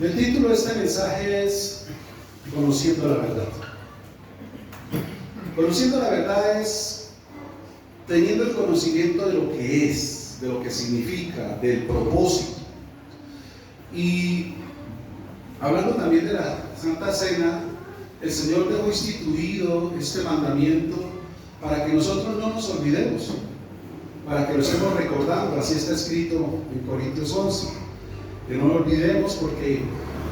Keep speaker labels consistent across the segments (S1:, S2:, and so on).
S1: El título de este mensaje es Conociendo la verdad. Conociendo la verdad es teniendo el conocimiento de lo que es, de lo que significa, del propósito. Y hablando también de la Santa Cena, el Señor dejó instituido este mandamiento para que nosotros no nos olvidemos, para que lo estemos recordando. Así está escrito en Corintios 11, que no lo olvidemos, porque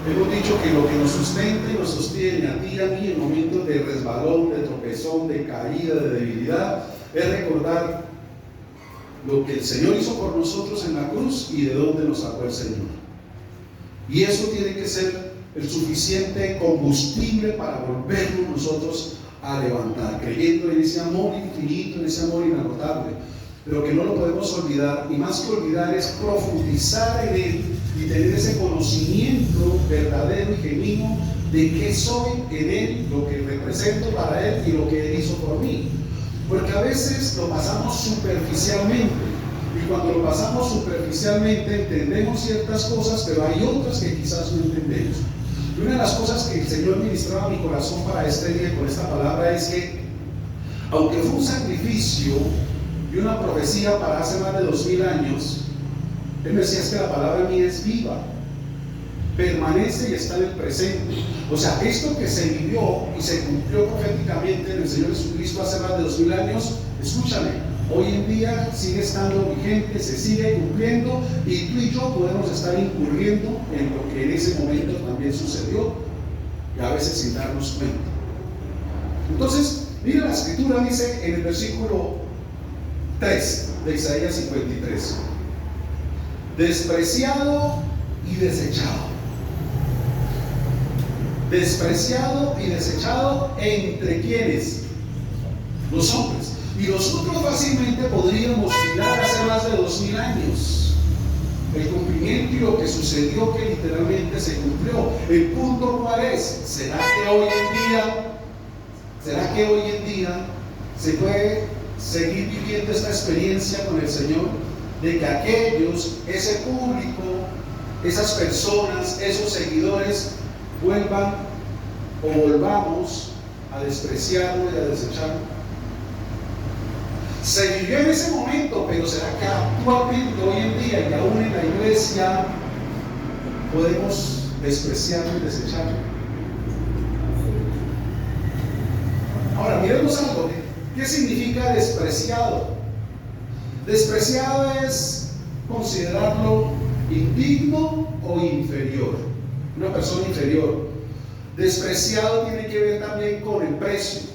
S1: hemos dicho que lo que nos sustenta y nos sostiene a ti y a mí en momentos de resbalón, de tropezón, de caída, de debilidad, es recordar lo que el Señor hizo por nosotros en la cruz y de dónde nos sacó el Señor. Y eso tiene que ser el suficiente combustible para volvernos nosotros a levantar, creyendo en ese amor infinito, en ese amor inagotable, pero que no lo podemos olvidar, y más que olvidar es profundizar en él y tener ese conocimiento verdadero y genuino de qué soy en él, lo que represento para él y lo que él hizo por mí. Porque a veces lo pasamos superficialmente, y cuando lo pasamos superficialmente entendemos ciertas cosas, pero hay otras que quizás no entendemos. Y una de las cosas que el Señor ministraba a mi corazón para este día con esta palabra es que, aunque fue un sacrificio y una profecía para hace más de 2000 años, Él me decía: es que la palabra mía es viva, permanece y está en el presente. O sea, esto que se vivió y se cumplió proféticamente en el Señor Jesucristo hace más de 2000 años, escúchame, hoy en día sigue estando vigente, se sigue cumpliendo, y tú y yo podemos estar incurriendo en lo que en ese momento también sucedió, y a veces sin darnos cuenta. Entonces, mira, la escritura dice en el versículo 3 de Isaías 53: despreciado y desechado. Despreciado y desechado entre quienes, los hombres. Y nosotros fácilmente podríamos mirar hace más de 2000 años el cumplimiento y lo que sucedió, que literalmente se cumplió. El punto, ¿cuál es? ¿Será que hoy en día se puede seguir viviendo esta experiencia con el Señor, de que aquellos, ese público, esas personas, esos seguidores vuelvan o volvamos a despreciarlo y a desecharlo? Se vivió en ese momento, pero ¿será que actualmente, hoy en día y aún en la iglesia, podemos despreciarlo y desecharlo? Ahora, miremos algo. ¿Qué significa despreciado? Despreciado es considerarlo indigno o inferior, una persona inferior. Despreciado tiene que ver también con el precio.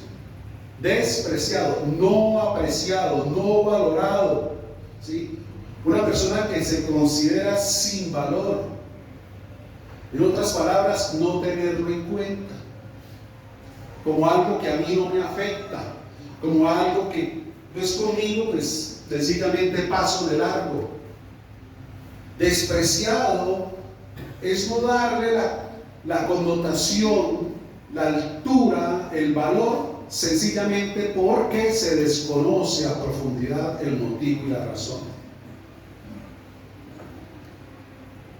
S1: Despreciado, no apreciado, no valorado, ¿sí? Una persona que se considera sin valor. En otras palabras, no tenerlo en cuenta, como algo que a mí no me afecta, como algo que no es conmigo, pues sencillamente paso de largo. Despreciado es no darle la connotación, la altura, el valor, sencillamente porque se desconoce a profundidad el motivo y la razón.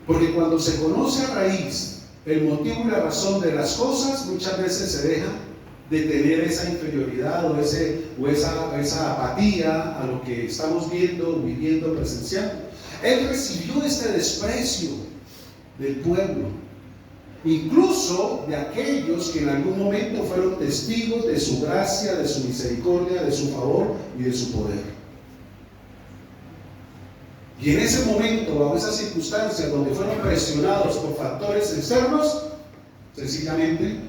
S1: Porque cuando se conoce a raíz el motivo y la razón de las cosas, muchas veces se deja de tener esa inferioridad o esa apatía a lo que estamos viendo, viviendo, presenciando. Él recibió este desprecio del pueblo, incluso de aquellos que en algún momento fueron testigos de su gracia, de su misericordia, de su favor y de su poder. Y en ese momento, bajo esas circunstancias donde fueron presionados por factores externos, sencillamente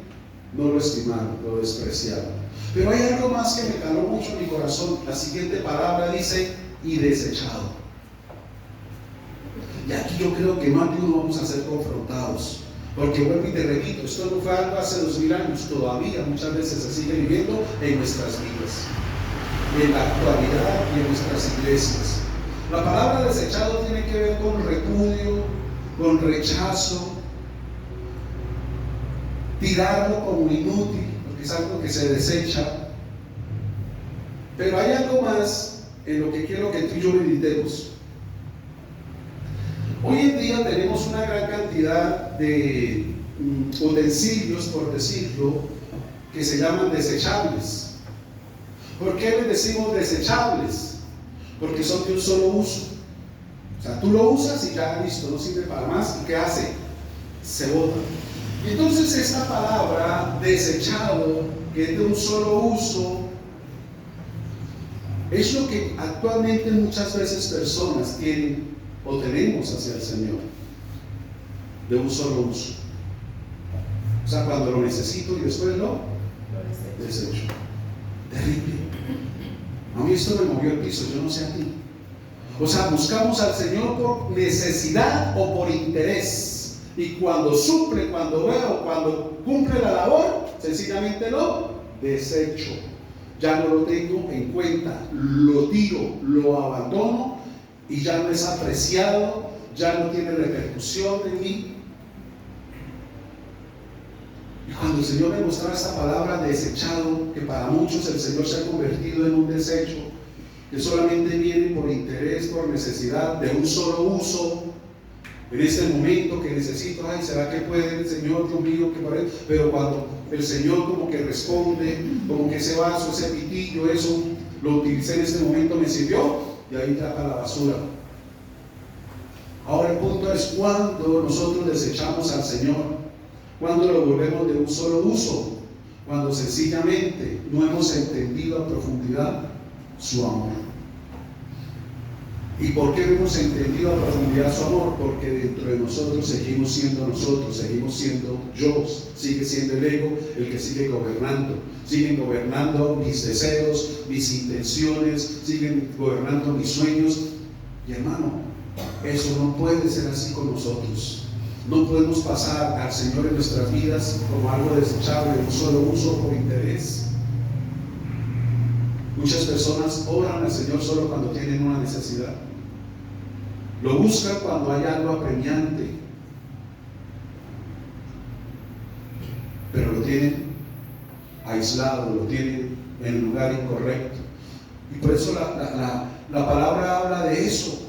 S1: no lo estimaron, lo despreciaron. Pero hay algo más que me caló mucho en mi corazón. La siguiente palabra dice: y desechado. Y aquí yo creo que más de uno vamos a ser confrontados, porque vuelvo y te repito, esto no fue algo hace 2000 años, todavía muchas veces se sigue viviendo en nuestras vidas, en la actualidad y en nuestras iglesias. La palabra desechado tiene que ver con repudio, con rechazo, tirarlo como inútil, porque es algo que se desecha. Pero hay algo más en lo que quiero que tú y yo meditemos. Hoy en día tenemos una gran cantidad de utensilios, por decirlo, que se llaman desechables. ¿Por qué les decimos desechables? Porque son de un solo uso. O sea, tú lo usas y ya listo, no sirve para más. ¿Y qué hace? Se bota. Entonces esta palabra desechado, que es de un solo uso, es lo que actualmente muchas veces personas tienen o tenemos hacia el Señor, de un solo uso. O sea, cuando lo necesito y después lo desecho. Terrible. A mí esto me movió el piso, yo no sé a ti. O sea, buscamos al Señor por necesidad o por interés. Y cuando suple, cuando veo, cuando cumple la labor, sencillamente lo desecho. Ya no lo tengo en cuenta, lo tiro, lo abandono y ya no es apreciado, ya no tiene repercusión en mí. Y cuando el Señor me mostraba esta palabra desechado, que para muchos el Señor se ha convertido en un desecho, que solamente viene por interés, por necesidad, de un solo uso, en este momento que necesito, ay, ¿será que puede el Señor, Dios mío, que parece? Pero cuando el Señor como que responde, como que ese vaso, ese pitillo, eso, lo utilicé en este momento, me sirvió, y ahí trata la basura. Ahora el punto es cuando nosotros desechamos al Señor, cuando lo volvemos de un solo uso, cuando sencillamente no hemos entendido a profundidad su amor. ¿Y por qué no hemos entendido a profundidad su amor? Porque dentro de nosotros, seguimos siendo yo, sigue siendo el ego el que sigue gobernando. Siguen gobernando mis deseos, mis intenciones, siguen gobernando mis sueños. Y hermano, eso no puede ser así con nosotros. No podemos pasar al Señor en nuestras vidas como algo desechable, un solo uso por interés. Muchas personas oran al Señor solo cuando tienen una necesidad. Lo buscan cuando hay algo apremiante, pero lo tienen aislado, lo tienen en el lugar incorrecto. Y por eso la palabra habla de eso,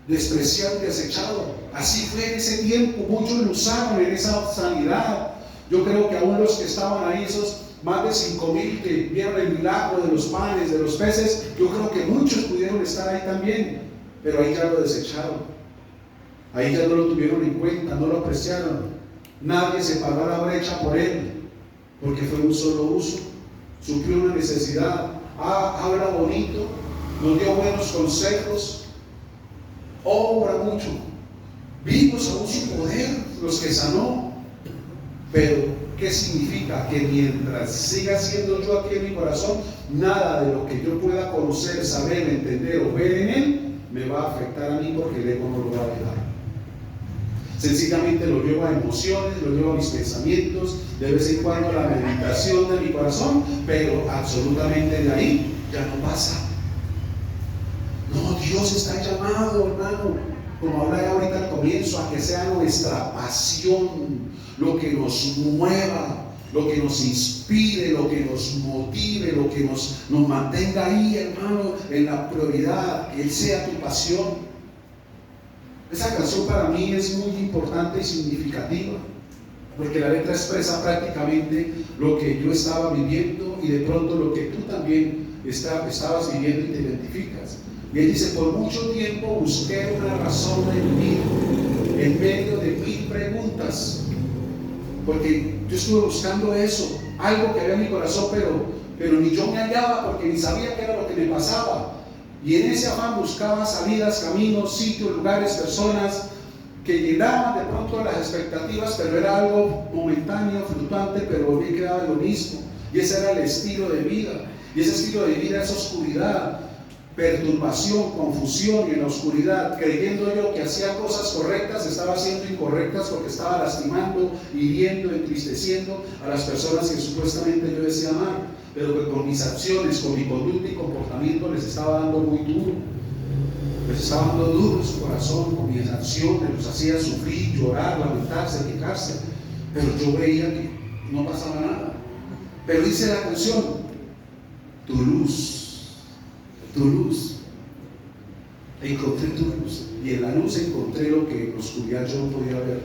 S1: despreciado y desechado. Así fue en ese tiempo, muchos lo usaron en esa sanidad. Yo creo que aún los que estaban ahí, esos más de 5,000 que vieron el milagro de los panes, de los peces, yo creo que muchos pudieron estar ahí también, pero ahí ya lo desecharon, ahí ya no lo tuvieron en cuenta, no lo apreciaron, nadie se pagó la brecha por él, porque fue un solo uso, suplió una necesidad, habla bonito, nos dio buenos consejos, obra mucho, vimos aún su poder, los que sanó, pero ¿qué significa? Que mientras siga siendo yo aquí en mi corazón, nada de lo que yo pueda conocer, saber, entender o ver en él me va a afectar a mí, porque el ego no lo va a dejar. Sencillamente lo llevo a emociones, lo llevo a mis pensamientos, de vez en cuando a la meditación de mi corazón, pero absolutamente de ahí ya no pasa. No, Dios está llamado, hermano, como hablé ahorita al comienzo, a que sea nuestra pasión, lo que nos mueva, lo que nos inspire, lo que nos motive, lo que nos mantenga ahí, hermano, en la prioridad, que Él sea tu pasión. Esa canción para mí es muy importante y significativa, porque la letra expresa prácticamente lo que yo estaba viviendo y de pronto lo que tú también estabas viviendo y te identificas. Y él dice: por mucho tiempo busqué una razón de vivir en medio de 1000 preguntas, porque yo estuve buscando eso, algo que había en mi corazón, pero ni yo me hallaba, porque ni sabía qué era lo que me pasaba. Y en ese afán buscaba salidas, caminos, sitios, lugares, personas que llenaban de pronto las expectativas, pero era algo momentáneo, fluctuante, pero me quedaba lo mismo. Y ese era el estilo de vida. Y ese estilo de vida es oscuridad, perturbación, confusión, y en la oscuridad, creyendo yo que hacía cosas correctas, estaba haciendo incorrectas, porque estaba lastimando, hiriendo, entristeciendo a las personas que supuestamente yo decía amar, pero que con mis acciones, con mi conducta y comportamiento les estaba dando muy duro, les estaba dando duro en su corazón, con mis acciones los hacía sufrir, llorar, lamentarse, quejarse, pero yo veía que no pasaba nada. Pero dice la canción: tu luz, encontré tu luz. Y en la luz encontré lo que en la oscuridad yo no podía ver.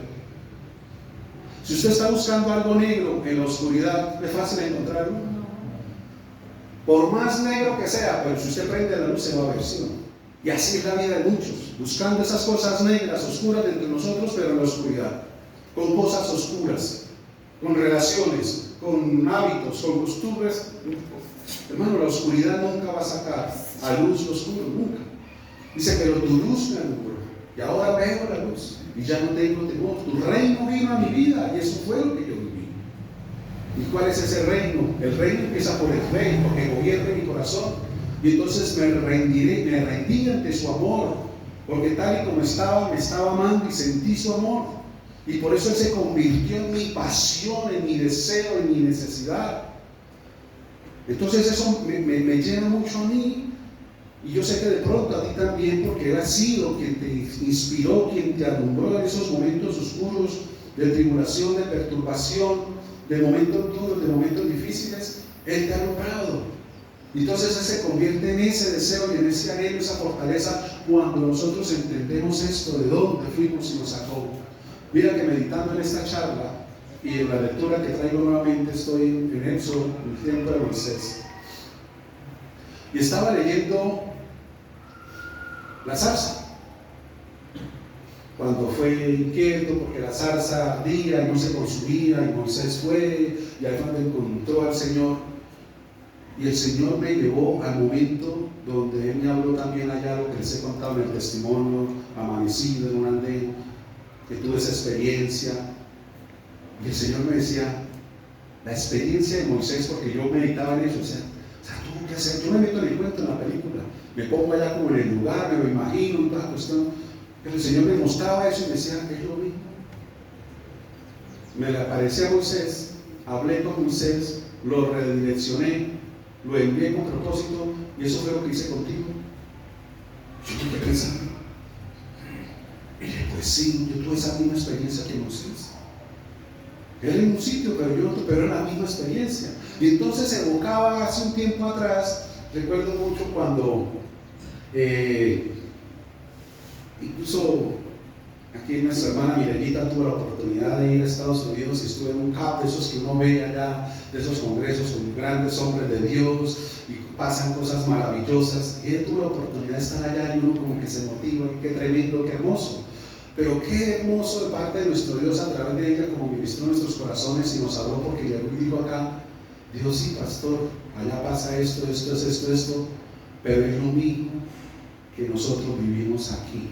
S1: Si usted está buscando algo negro en la oscuridad, ¿es fácil encontrarlo? Por más negro que sea, pero si usted prende la luz se va a ver, ¿sí o no? Y así es la vida de muchos, buscando esas cosas negras, oscuras dentro de nosotros, pero en la oscuridad, con cosas oscuras, con relaciones, con hábitos, con costumbres. Hermano, la oscuridad nunca va a sacar a luz lo oscuro, nunca. Dice, pero tu luz me alumbró, y ahora veo la luz, y ya no tengo temor. Tu reino vino a mi vida, y eso fue lo que yo viví. ¿Y cuál es ese reino? El reino empieza por el rey, porque gobierna mi corazón. Y entonces me rendí ante su amor, porque tal y como estaba, me estaba amando y sentí su amor. Y por eso Él se convirtió en mi pasión, en mi deseo, en mi necesidad. Entonces eso me llena mucho a mí. Y yo sé que de pronto a ti también, porque Él ha sido quien te inspiró, quien te alumbró en esos momentos oscuros de tribulación, de perturbación, de momentos duros, de momentos difíciles. Él te ha alumbrado. Entonces Él se convierte en ese deseo y en ese anhelo, esa fortaleza, cuando nosotros entendemos esto, de dónde fuimos y nos sacó. Mira que meditando en esta charla y en la lectura que traigo nuevamente, estoy en Éxodo, en el tiempo de Moisés. Y estaba leyendo la zarza. Cuando fue inquieto porque la zarza ardía y no se consumía, y Moisés fue, y ahí fue donde encontró al Señor. Y el Señor me llevó al momento donde Él me habló también allá, lo que les he contado en el testimonio, amanecido en un andén, que tuve esa experiencia. Y el Señor me decía, la experiencia de Moisés, porque yo meditaba en eso, o sea, tuvo que hacer, yo me meto en el cuento, en la película, me pongo allá como en el lugar, me lo imagino, y toda cuestión. Pero el Señor me mostraba eso y me decía, es lo mismo. Me le aparecía a Moisés, hablé con Moisés, lo redireccioné, lo envié con propósito, y eso fue lo que hice contigo. Yo tuve que pensar, mire, pues sí, yo tuve esa misma experiencia que Moisés. Él en un sitio, pero yo otro, pero era la misma experiencia. Y entonces se evocaba hace un tiempo atrás, recuerdo mucho cuando incluso aquí nuestra hermana Mireguita tuvo la oportunidad de ir a Estados Unidos y estuve en un camp de esos que uno ve allá, de esos congresos con grandes hombres de Dios y pasan cosas maravillosas. Y él tuvo la oportunidad de estar allá y uno como que se motiva, y qué tremendo, qué hermoso. Pero qué hermoso de parte de nuestro Dios a través de ella, como ministró nuestros corazones y nos habló, porque llegó y dijo acá, dijo, sí, pastor, allá pasa esto, pero es lo mismo que nosotros vivimos aquí.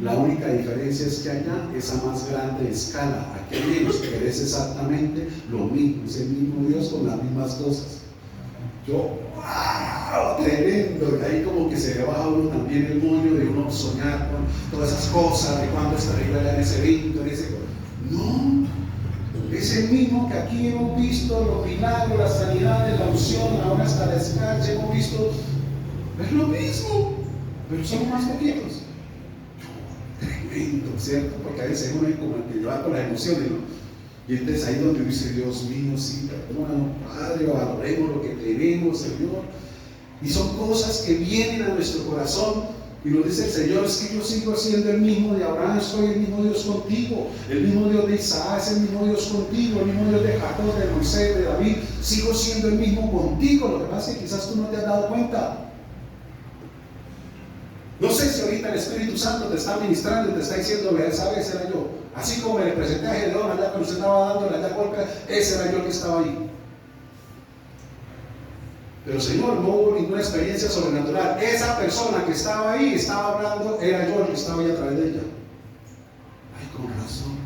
S1: La única diferencia es que allá es a más grande escala, aquí menos, pero es exactamente lo mismo, es el mismo Dios con las mismas cosas. Yo, ¡wow! Tremendo. Y ahí como que se le baja a uno también el moño de uno soñar con todas esas cosas, de cuándo estaría allá en ese evento, en ese... No, es el mismo que aquí hemos visto, los milagros, las sanidades, la unción, ahora hasta la descarga, hemos visto, es lo mismo, pero somos más poquitos. Tremendo, ¿cierto? Porque a veces uno es como el que lleva con las emociones, ¿no? Y entonces ahí donde dice, Dios mío, sí, perdónanos, Padre, valoremos lo que tenemos, Señor. Y son cosas que vienen a nuestro corazón y nos dice el Señor, es que yo sigo siendo el mismo de Abraham, soy el mismo Dios contigo, el mismo Dios de Isaac es el mismo Dios contigo, el mismo Dios de Jacob, de Moisés, de David, sigo siendo el mismo contigo. Lo que pasa es que quizás tú no te has dado cuenta. No sé si ahorita el Espíritu Santo te está ministrando y te está diciendo, esa vez era yo. Así como le presenté a Gedeón allá cuando usted estaba dándole allá golpe, ese era yo el que estaba ahí. Pero Señor, no hubo ninguna experiencia sobrenatural. Esa persona que estaba ahí, estaba hablando, era yo el que estaba ahí a través de ella. Ay, con razón.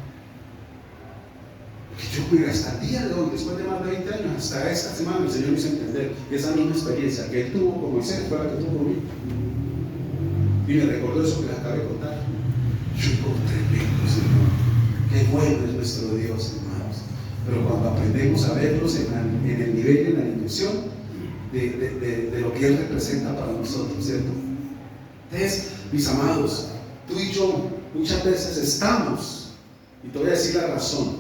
S1: Porque yo, mira, hasta el día de hoy, después de más de 20 años, hasta esta semana, el Señor me hizo entender que esa misma experiencia que Él tuvo con Moisés fue la que tuvo conmigo. Y me recordó eso que les acabé de contar. Yo digo, tremendo, Señor. Qué bueno es nuestro Dios, hermanos. Pero cuando aprendemos a verlos en el nivel, en la dimensión de lo que Él representa para nosotros, ¿cierto? Entonces, mis amados, tú y yo muchas veces estamos, y te voy a decir la razón,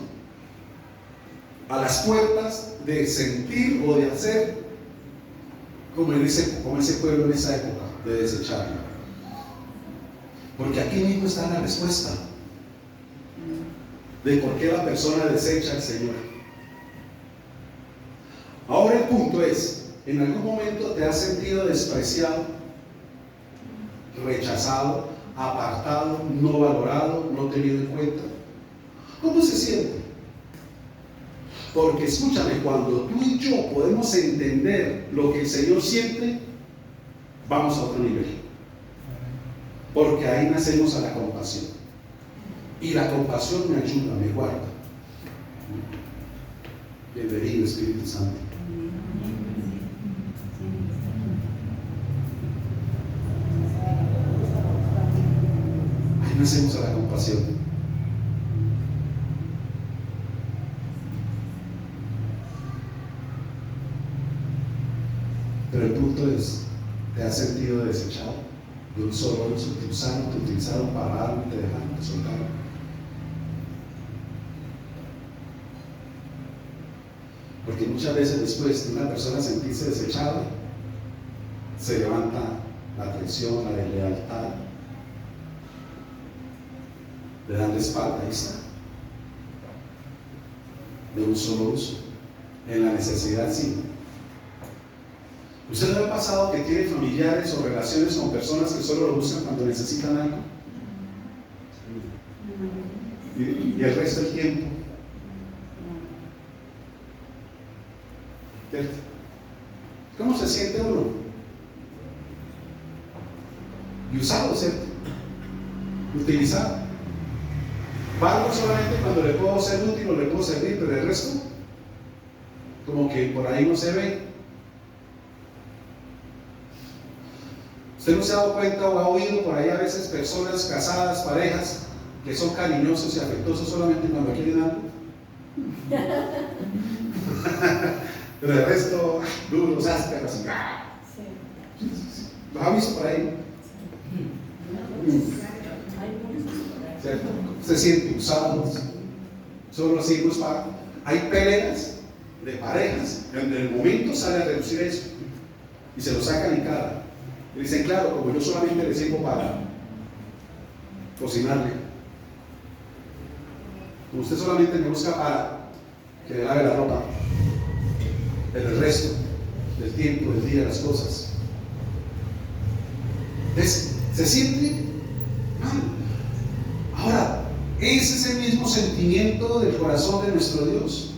S1: a las puertas de sentir o de hacer como ese pueblo en esa época, de desecharlo. Porque aquí mismo está la respuesta de por qué la persona desecha al Señor. Ahora el punto es, ¿en algún momento te has sentido despreciado, rechazado, apartado, no valorado, no tenido en cuenta? ¿Cómo se siente? Porque escúchame, cuando tú y yo podemos entender lo que el Señor siente, vamos a otro nivel. Porque ahí nacemos a la compasión. Y la compasión me ayuda, me guarda. Bienvenido, Espíritu Santo. Ahí nacemos a la compasión. Pero el punto es, ¿te has sentido desechado? De un solo uso, te utilizaron para algo y te dejaron, te soltaron. Porque muchas veces después de una persona sentirse desechada, se levanta la traición, la deslealtad, le dan la espalda, ahí está. De un solo uso. En la necesidad sí. ¿Usted no ha pasado que tiene familiares o relaciones con personas que solo lo buscan cuando necesitan algo? Y el resto del tiempo. ¿Cierto? ¿Cómo se siente uno? Y usado, ¿cierto? Utilizado. Valgo solamente cuando le puedo ser útil o le puedo servir, pero el resto, como que por ahí no se ve. ¿Usted no se ha dado cuenta o ha oído por ahí a veces personas casadas, parejas, que son cariñosos y afectuosos solamente cuando quieren algo? Pero el resto, duros, ásperos, así. ¿Los ha visto por ahí? ¿Cierto? Se sienten usados, son los hijos para. Hay peleas de parejas, en el momento sale a reducir eso y se lo sacan en cara. Y dicen, claro, como yo solamente le sirvo para cocinarle, como usted solamente me busca para que le lave la ropa, pero el resto del tiempo, del día, las cosas. Entonces, se siente mal. Ahora, ese es el mismo sentimiento del corazón de nuestro Dios.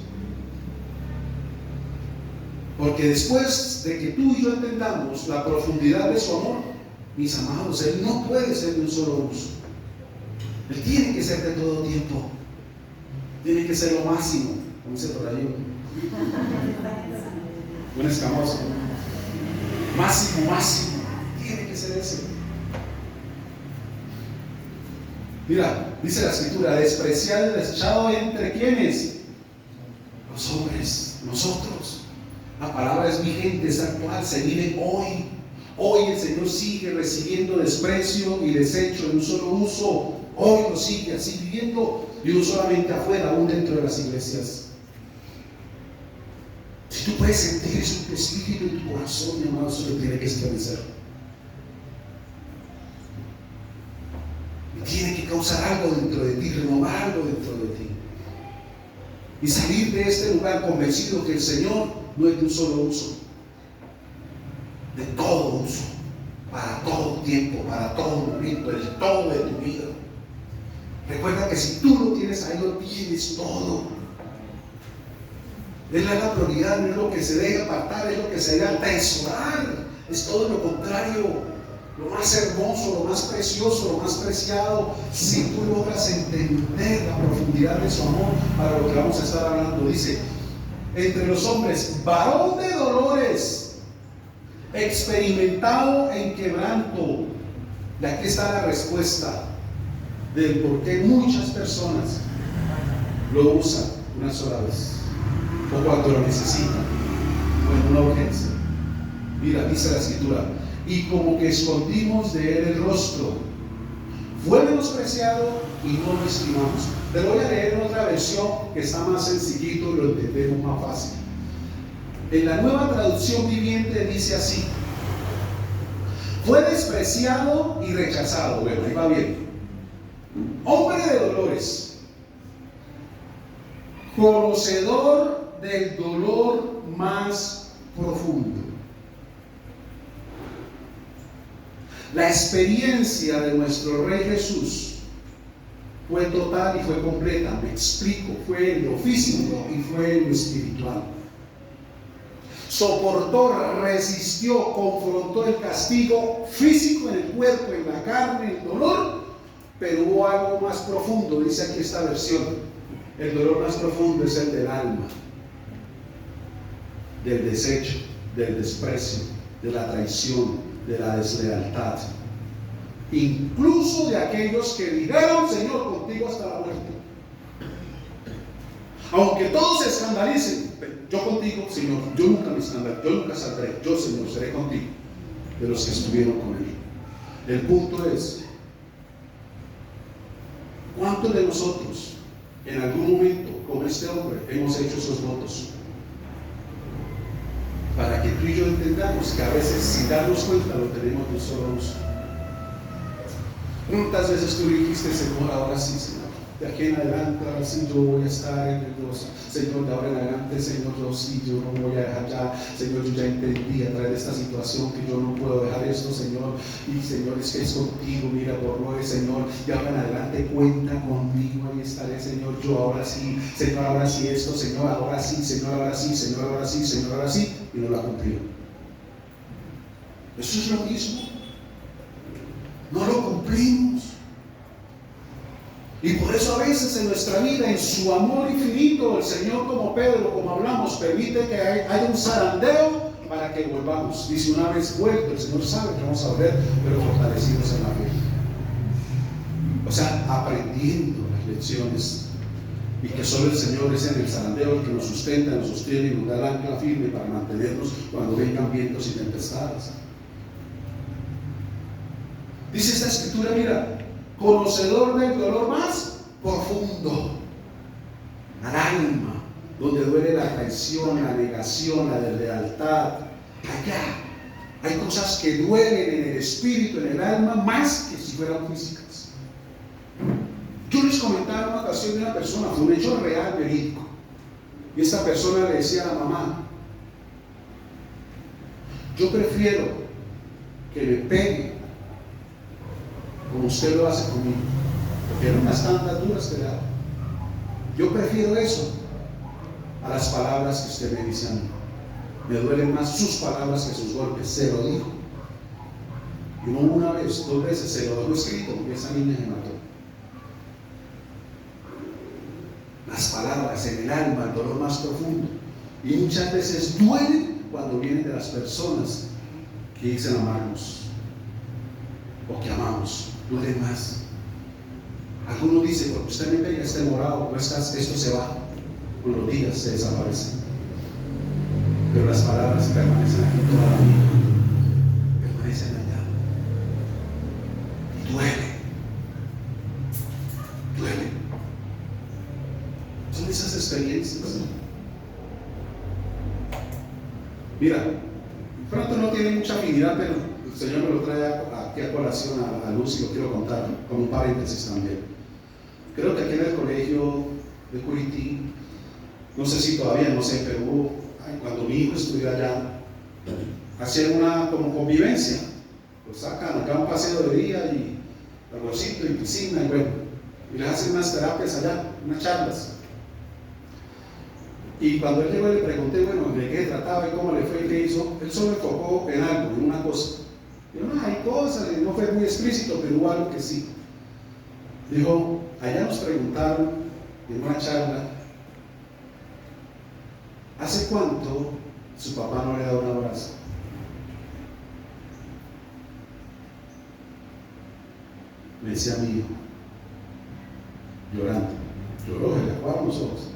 S1: Porque después de que tú y yo entendamos la profundidad de su amor, mis amados, Él no puede ser de un solo uso. Él tiene que ser de todo tiempo. Tiene que ser lo máximo. Como dice por ahí un escamoso. Máximo, máximo. Tiene que ser ese. Mira, dice la Escritura, despreciado y desechado entre ¿quiénes? Los hombres, nosotros. La palabra es vigente, es actual, se vive hoy. Hoy el Señor sigue recibiendo desprecio y desecho en un solo uso. Hoy lo sigue así viviendo, y no solamente afuera, aún dentro de las iglesias. Si tú puedes sentir eso en tu espíritu, en tu corazón, mi amado, eso lo tiene que estremecer. Y tiene que causar algo dentro de ti, renovar algo dentro de ti. Y salir de este lugar convencido que el Señor no es de un solo uso, de todo uso, para todo tiempo, para todo momento, en todo de tu vida. Recuerda que si tú lo tienes ahí, lo tienes todo. Él es la prioridad, no es lo que se deja apartar, es lo que se debe atesorar. Es todo lo contrario, lo más hermoso, lo más precioso, lo más preciado. Si tú logras entender la profundidad de su amor, para lo que vamos a estar hablando, dice: entre los hombres, varón de dolores, experimentado en quebranto. Y aquí está la respuesta del por qué muchas personas lo usan una sola vez, o cuando lo necesitan, o en una urgencia. Mira, dice la Escritura: y como que escondimos de él el rostro, fue menospreciado y no lo estimamos. Te voy a leer en otra versión que está más sencillito y lo entendemos más fácil. En la Nueva Traducción Viviente dice así: Fue despreciado y rechazado. Bueno, ahí va bien. Hombre de dolores, conocedor del dolor más profundo. La experiencia de nuestro Rey Jesús fue total y fue completa. Me explico, fue en lo físico y fue en lo espiritual. Soportó, resistió, confrontó el castigo físico en el cuerpo, en la carne, el dolor, pero hubo algo más profundo, dice aquí esta versión. El dolor más profundo es el del alma, del desecho, del desprecio, de la traición, de la deslealtad, incluso de aquellos que dijeron: Señor, contigo hasta la muerte. Aunque todos se escandalicen, yo contigo, Señor, yo nunca me escandalizo, yo nunca saldré, yo, Señor, seré contigo. De los que estuvieron con él. El punto es: ¿cuántos de nosotros en algún momento, como este hombre, hemos hecho esos votos? Para que tú y yo entendamos que a veces, sin darnos cuenta, lo tenemos de un solo uso. ¿Cuántas veces tú dijiste: Señor, ahora sí, Señor, de aquí en adelante, ahora sí yo voy a estar en Dios, Señor, de ahora en adelante, Señor, yo sí, yo no voy a dejar ya, Señor, yo ya entendí a través de esta situación que yo no puedo dejar esto, Señor, y Señor, es que es contigo, mira, por lo de Señor, y ahora en adelante cuenta conmigo, ahí estaré, Señor, yo ahora sí, Señor, ahora sí esto, Señor, ahora sí, Señor, ahora sí, Señor, ahora sí, Señor, ahora sí, y no lo ha cumplido. Eso es lo mismo, no lo cumplimos. Y por eso a veces en nuestra vida, en su amor infinito, el Señor, como Pedro, como hablamos, permite que haya un zarandeo para que volvamos. Dice: una vez vuelto, el Señor sabe que vamos a volver, pero fortalecidos en la fe. O sea, aprendiendo las lecciones. Y que solo el Señor es en el zarandeo el que nos sustenta, nos sostiene y nos da el ancla firme para mantenernos cuando vengan vientos y tempestades. Dice esta escritura, mira: conocedor del dolor más profundo, al alma, donde duele la traición, la negación, la deslealtad. Allá hay cosas que duelen en el espíritu, en el alma, más que si fueran físicas. Yo les comentaba en una ocasión de una persona, fue un hecho real, verídico, y esta persona le decía a la mamá: yo prefiero que me pegue como usted lo hace conmigo, porque eran unas tantas duras que le daba. Yo prefiero eso a las palabras que usted me dice a mí. Me duelen más sus palabras que sus golpes. Se lo dijo, y no una vez, 2 veces, se lo dejó escrito, porque esa niña se mató. Las palabras en el alma, el dolor más profundo, y muchas veces duelen cuando vienen de las personas que dicen amarnos o que amamos. Duele más. Algunos dicen: porque usted me pega, este morado, esto se va, con los días se desaparece. Pero las palabras permanecen aquí toda la vida, permanecen allá. Y duele. Son esas experiencias. Mira, pronto no tiene mucha afinidad, pero el Señor me lo trae aquí a colación a luz, y lo quiero contar como un paréntesis también. Creo que aquí en el colegio de Curití, no sé si todavía, no sé, pero cuando mi hijo estudió allá, hacían una como convivencia, lo sacan acá a un paseo de día y arrocito y piscina, y bueno, y les hacen unas terapias allá, unas charlas. Y cuando él llegó, le pregunté, bueno, de qué trataba y cómo le fue y qué hizo. Él solo enfocó en algo, en una cosa. Dijo: no, hay cosas, no fue muy explícito, pero hubo algo que sí. Dijo: allá nos preguntaron en una charla, ¿hace cuánto su papá no le da un abrazo? Me decía mi hijo, llorando. Lloró, se le aguaron los ojos.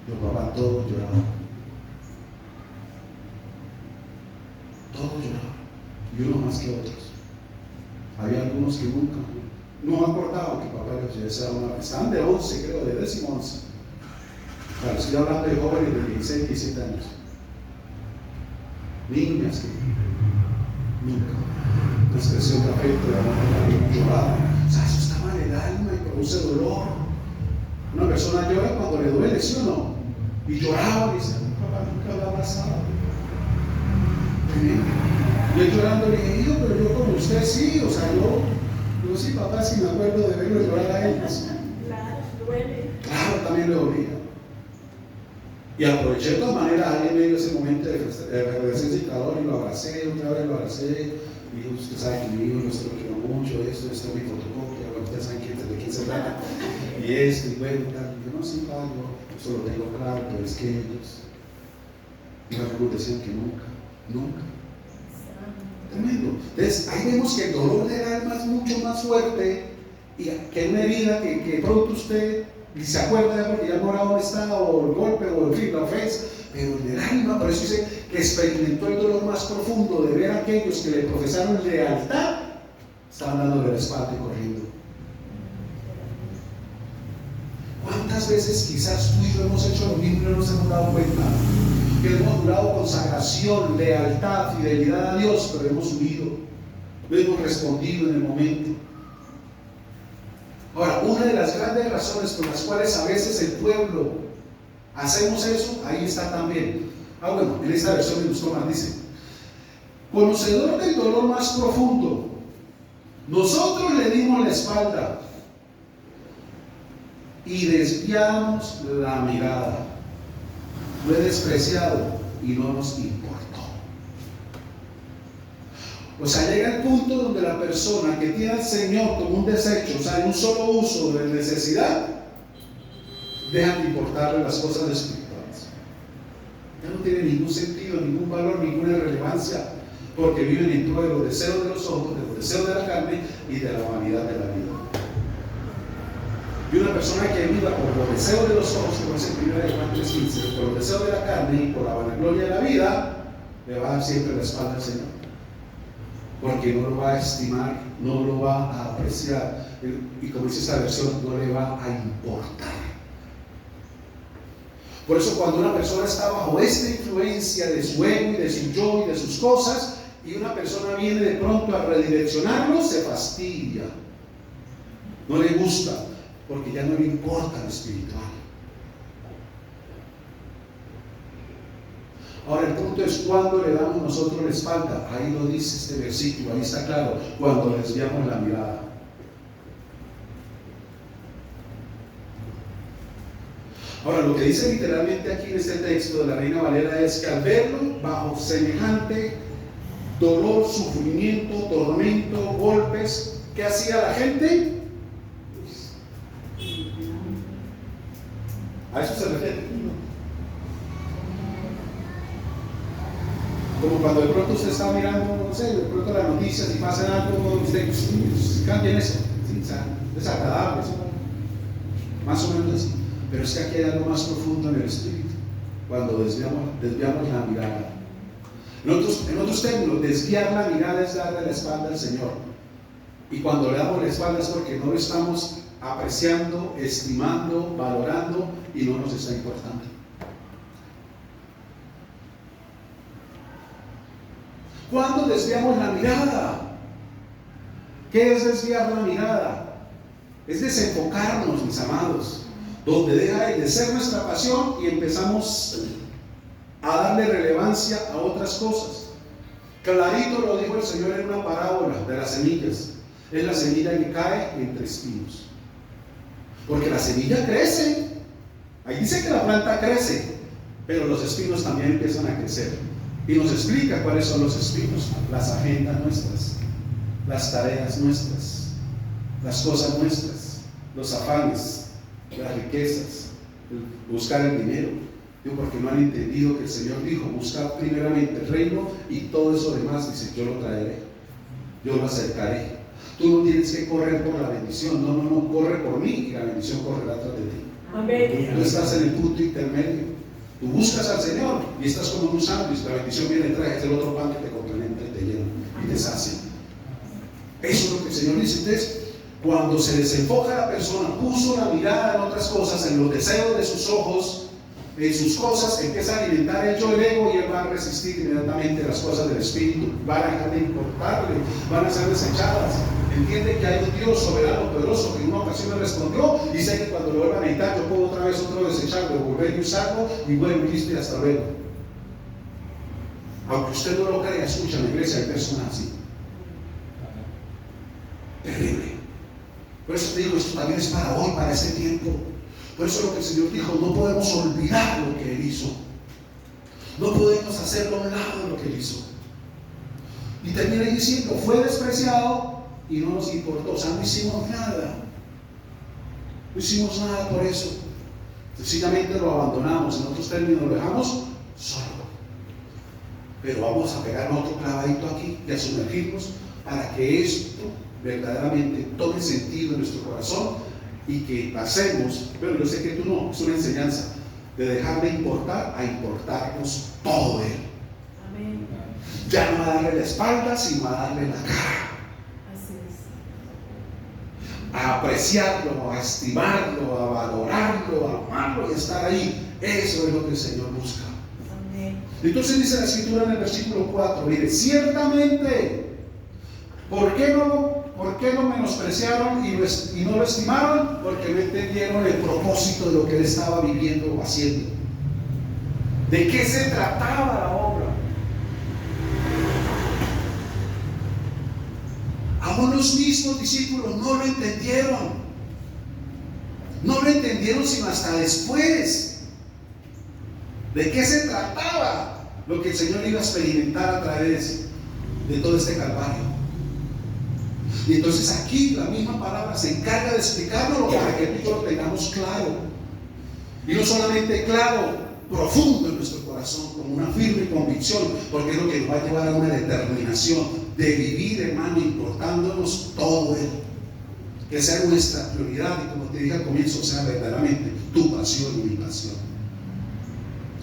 S1: Los papás todos lloraban. Todos lloraban. Y unos más que otros. Había algunos que nunca no acordaban que papá les decía una vez. Estaban de 11, creo, de 10 y 11. Claro, estoy hablando de jóvenes de 16, 17 años. Niñas que Nunca. Una expresión de afecto, de amor, llorar. O sea, eso está mal el alma y produce dolor. Una persona llora cuando le duele, ¿sí o no? Y lloraba y dice, papá nunca lo ha abrazado. Y él llorando le dije, hijo, pero yo como usted sí, o sea, yo sí, papá, sí me acuerdo de verlo llorar a él.
S2: Claro, duele.
S1: Claro, también le dolía. Y aproveché de todas maneras ahí en medio de ese momento de regresión citador y lo abracé, otra vez lo abracé. Y dijo, usted sabe que mi hijo no se lo quiero mucho, esto es mi fotocopia, bueno, ustedes saben de quién se trata. Y esto, y bueno, tal. Y yo, no, sí, padre, yo eso lo tengo claro, pero es que ellos, y algunos decían que nunca. Tremendo. Entonces, ahí vemos que el dolor del alma es mucho más fuerte y que una herida que pronto usted y se acuerda de porque ya no era dónde está, o el golpe, o en fin, la ofensa, pero en el alma, por eso dice que experimentó el dolor más profundo de ver a aquellos que le profesaron lealtad, estaban dándole la espalda y corriendo. ¿Cuántas veces quizás tú y yo hemos hecho lo mismo y no nos hemos dado cuenta? Que hemos jurado consagración, lealtad, fidelidad a Dios, pero hemos huido, no hemos respondido en el momento. Ahora, una de las grandes razones por las cuales a veces el pueblo hacemos eso, ahí está también. Bueno, en esta versión me gustó más, dice, conocedor del dolor más profundo, nosotros le dimos la espalda y desviamos la mirada. Lo he despreciado y no nos importó. O sea, llega el punto donde la persona que tiene al Señor como un desecho, o sea, en un solo uso de necesidad, dejan de importarle las cosas espirituales. Ya no tiene ningún sentido, ningún valor, ninguna relevancia, porque viven en pro de los deseos de los ojos, de los deseos de la carne y de la vanidad de la vida. Y una persona que viva por los deseos de los ojos, como dice en 1 Juan 3:15, por los deseos de la carne y por la vanagloria de la vida, le va a dar siempre la espalda al Señor. Porque no lo va a estimar, no lo va a apreciar, y como dice esta versión, no le va a importar. Por eso cuando una persona está bajo esta influencia de su ego y de su yo y de sus cosas, y una persona viene de pronto a redireccionarlo, se fastidia, no le gusta, porque ya no le importa lo espiritual. Ahora el punto es cuando le damos nosotros la espalda. Ahí lo dice este versículo, ahí está claro, cuando desviamos la mirada. Ahora lo que dice literalmente aquí en este texto de la Reina Valera es que al verlo bajo semejante dolor, sufrimiento, tormento, golpes, ¿qué hacía la gente? A eso se refiere. Como cuando de pronto usted está mirando, no sé, de pronto las noticias y pasan algo, usted cambien eso, ¿sí? O sea, desagradable, ¿sí? Más o menos así. Pero es que aquí hay algo más profundo en el espíritu, cuando desviamos la mirada. En otros términos, desviar la mirada es darle la espalda al Señor. Y cuando le damos la espalda es porque no lo estamos apreciando, estimando, valorando y no nos está importando. ¿Cuándo desviamos la mirada? ¿Qué es desviar la mirada? Es desenfocarnos, mis amados, donde deja de ser nuestra pasión y empezamos a darle relevancia a otras cosas. Clarito lo dijo el Señor en una parábola de las semillas. Es la semilla que cae entre espinos. Porque la semilla crece. Ahí dice que la planta crece, pero los espinos también empiezan a crecer. Y nos explica cuáles son los espinos: las agendas nuestras, las tareas nuestras, las cosas nuestras, los afanes, las riquezas, buscar el dinero. Digo, porque no han entendido que el Señor dijo: buscad primeramente el reino y todo eso demás, dice, yo lo traeré, yo lo acercaré. Tú no tienes que correr por la bendición, no, corre por mí y la bendición correrá tras de ti. Amén. Tú estás en el punto intermedio. Tú buscas al Señor y estás como en un sándwich. La bendición viene y trae el otro pan que te complementa y te llena y te sacia. Eso es lo que el Señor dice. Entonces, cuando se desenfoca la persona, puso la mirada en otras cosas, en los deseos de sus ojos, en sus cosas, empieza a alimentar el yo, el ego, y él va a resistir inmediatamente las cosas del Espíritu, van a dejar de importarle, van a ser desechadas. Entiende que hay un Dios soberano, poderoso, que en una ocasión me respondió, y sé que cuando lo vuelva a necesitar, yo puedo otra vez otro desecharlo, volver y usarlo, y bueno, listo y hasta luego. Aunque usted no lo crea, escucha, en la iglesia hay personas así. Terrible. Por eso te digo, esto también es para hoy, para ese tiempo. Por eso lo que el Señor dijo, no podemos olvidar lo que Él hizo. No podemos hacerlo a un lado de lo que Él hizo. Y termina diciendo, fue despreciado y no nos importó. O sea, no hicimos nada. No hicimos nada por eso. Sencillamente lo abandonamos. En otros términos, lo dejamos solo. Pero vamos a pegar otro clavadito aquí y a sumergirnos para que esto verdaderamente tome sentido en nuestro corazón y que pasemos, pero yo sé que tú no, es una enseñanza de dejar de importar a importarnos todo de Él.
S2: Amén.
S1: Ya no a darle la espalda, sino a darle la cara.
S2: Así es.
S1: A apreciarlo, a estimarlo, a valorarlo, a amarlo y a estar ahí. Eso es lo que el Señor busca.
S2: Amén.
S1: Entonces dice la Escritura en el versículo 4, mire, ciertamente, ¿por qué lo menospreciaron y no lo estimaron? Porque no entendieron el propósito de lo que él estaba viviendo o haciendo. ¿De qué se trataba la obra? Aún los mismos discípulos no lo entendieron. No lo entendieron sino hasta después. ¿De qué se trataba lo que el Señor iba a experimentar a través de todo este calvario? Y entonces aquí la misma palabra se encarga de explicarlo para que tú y yo lo tengamos claro. Y no solamente claro, profundo en nuestro corazón, con una firme convicción, porque es lo que nos va a llevar a una determinación de vivir, hermano, importándonos todo Él. Que sea nuestra prioridad y, como te dije al comienzo, sea verdaderamente tu pasión y mi pasión.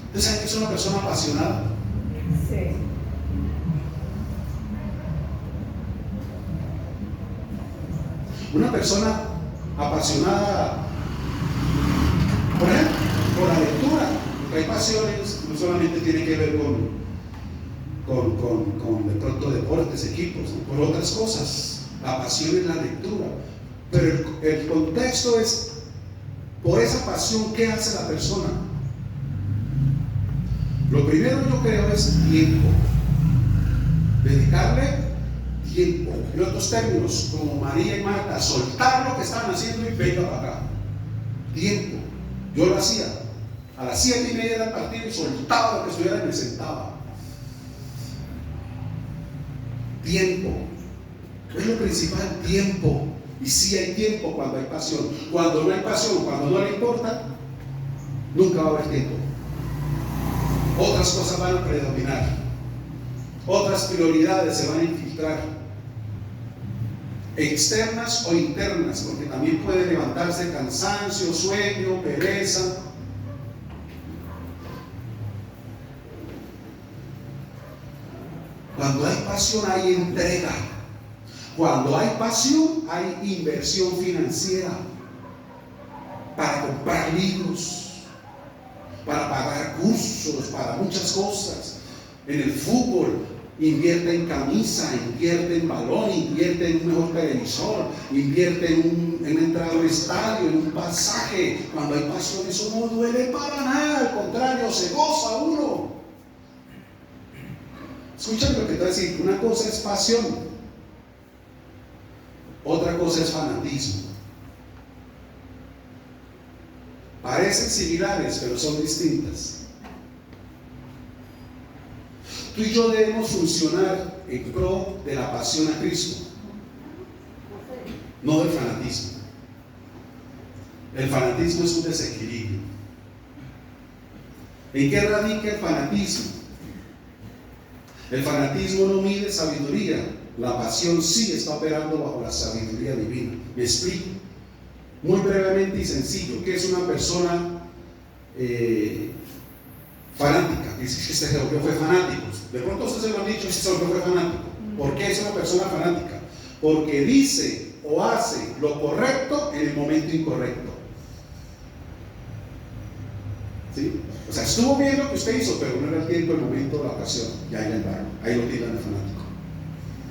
S1: ¿Ustedes saben que es una persona apasionada?
S2: Sí.
S1: Una persona apasionada, por ejemplo, por la lectura. Porque hay pasiones, no solamente tiene que ver con de pronto deportes, equipos, ¿no? Por otras cosas. La pasión es la lectura. Pero el contexto es, por esa pasión, ¿qué hace la persona? Lo primero yo creo es tiempo. Dedicarle tiempo. En otros términos, como María y Marta, soltar lo que estaban haciendo y venga para acá. Tiempo. Yo lo hacía. A las 7:30 del partido y soltaba lo que estuviera y me sentaba. Tiempo. Es lo principal, tiempo. Y sí hay tiempo cuando hay pasión. Cuando no hay pasión, cuando no le importa, nunca va a haber tiempo. Otras cosas van a predominar. Otras prioridades se van a infiltrar. Externas o internas, porque también puede levantarse cansancio, sueño, pereza. Cuando hay pasión hay entrega. Cuando hay pasión hay inversión financiera para comprar libros, para pagar cursos, para muchas cosas. En el fútbol invierte en camisa, invierte en balón, invierte en un mejor televisor, invierte en una entrada a un estadio, en un pasaje. Cuando hay pasión eso no duele para nada, al contrario, se goza uno. Escuchen lo que te voy a decir, una cosa es pasión, otra cosa es fanatismo. Parecen similares, pero son distintas. Tú y yo debemos funcionar en pro de la pasión a Cristo, no del fanatismo. El fanatismo es un desequilibrio. ¿En qué radica el fanatismo? El fanatismo no mide sabiduría. La pasión sí está operando bajo la sabiduría divina. Me explico. Muy brevemente y sencillo. ¿Qué es una persona fanática? Dice que este se volvió fue fanático. De pronto ustedes se lo han dicho, este se volvió fue fanático. ¿Por qué es una persona fanática? Porque dice o hace lo correcto en el momento incorrecto. ¿Sí? O sea, estuvo bien lo que usted hizo, pero no era el tiempo, el momento, la ocasión. Y ahí la embargo, ahí lo tiran el fanático.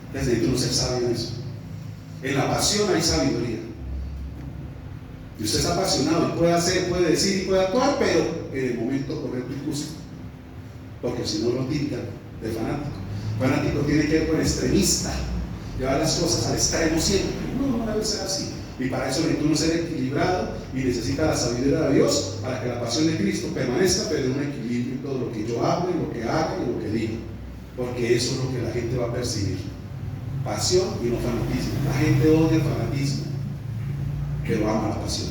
S1: Entonces necesita uno ser sabio en eso. En la pasión hay sabiduría. Y usted está apasionado y puede hacer, puede decir y puede actuar, pero en el momento correcto y justo. Porque si no lo tildan de fanático. Fanático tiene que ver con extremista, llevar las cosas al extremo siempre. No debe ser así. Y para eso necesita uno ser equilibrado y necesita la sabiduría de Dios para que la pasión de Cristo permanezca, pero en un equilibrio en todo lo que yo hable, lo que haga y lo que digo. Porque eso es lo que la gente va a percibir. Pasión y no fanatismo. La gente odia el fanatismo, pero ama la pasión.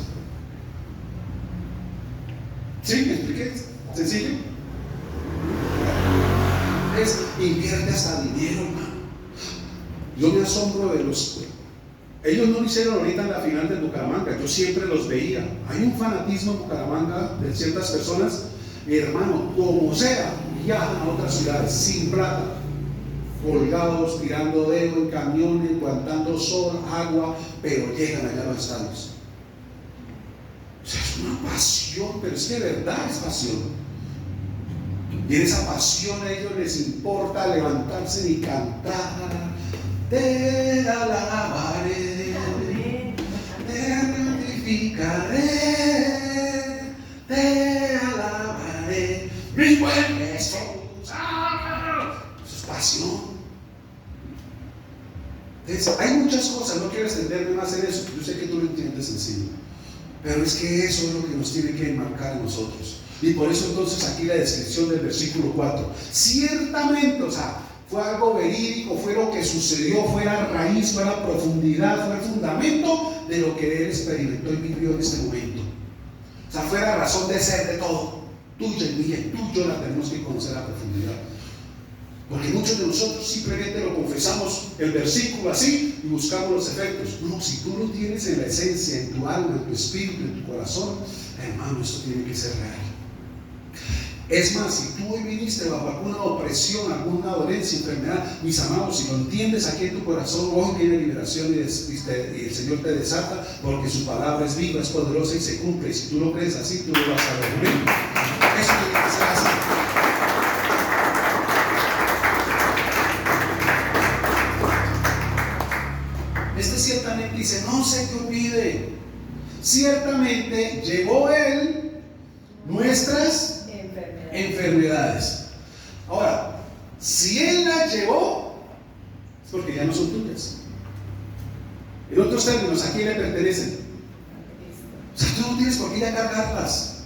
S1: ¿Sí? ¿Me expliqué? ¿Sencillo? Invierte hasta dinero, hermano. Yo me asombro de los... Ellos no lo hicieron ahorita en la final de Bucaramanga, yo siempre los veía. Hay un fanatismo en Bucaramanga de ciertas personas, mi hermano, como sea, viajan a otras ciudades sin plata, colgados, tirando dedo en camiones, aguantando sol, agua, pero llegan allá a los estadios. O sea, es una pasión, pero es que de verdad es pasión. Y en esa pasión a ellos les importa levantarse y cantar. Te alabaré, te glorificaré, te alabaré, mi buen Jesús. Eso es pasión. Entonces, hay muchas cosas, no quiero extenderme más en eso, yo sé que tú lo entiendes sencillo, pero es que eso es lo que nos tiene que enmarcar a nosotros. Y por eso entonces aquí la descripción del versículo 4. Ciertamente, o sea, fue algo verídico, fue lo que sucedió, fue la raíz, fue la profundidad, fue el fundamento de lo que él experimentó y vivió en este momento. O sea, fue la razón de ser de todo. Tuya y mía, tú y yo la tenemos que conocer a profundidad. Porque muchos de nosotros simplemente lo confesamos el versículo así y buscamos los efectos. No, si tú lo tienes en la esencia, en tu alma, en tu espíritu, en tu corazón, hermano, esto tiene que ser real. Es más, si tú hoy viniste bajo alguna opresión, alguna dolencia, enfermedad, mis amados, si lo entiendes aquí en tu corazón, hoy viene liberación y el Señor te desata, porque su palabra es viva, es poderosa y se cumple. Y si tú lo crees así, tú lo vas a ver. Eso tiene que ser así. Ciertamente dice, no se te olvide, ciertamente llevó él nuestras enfermedades. Ahora, si él las llevó, es porque ya no son tuyas. En otros términos, ¿a quién le pertenecen? O sea, tú no tienes por qué ya cargarlas.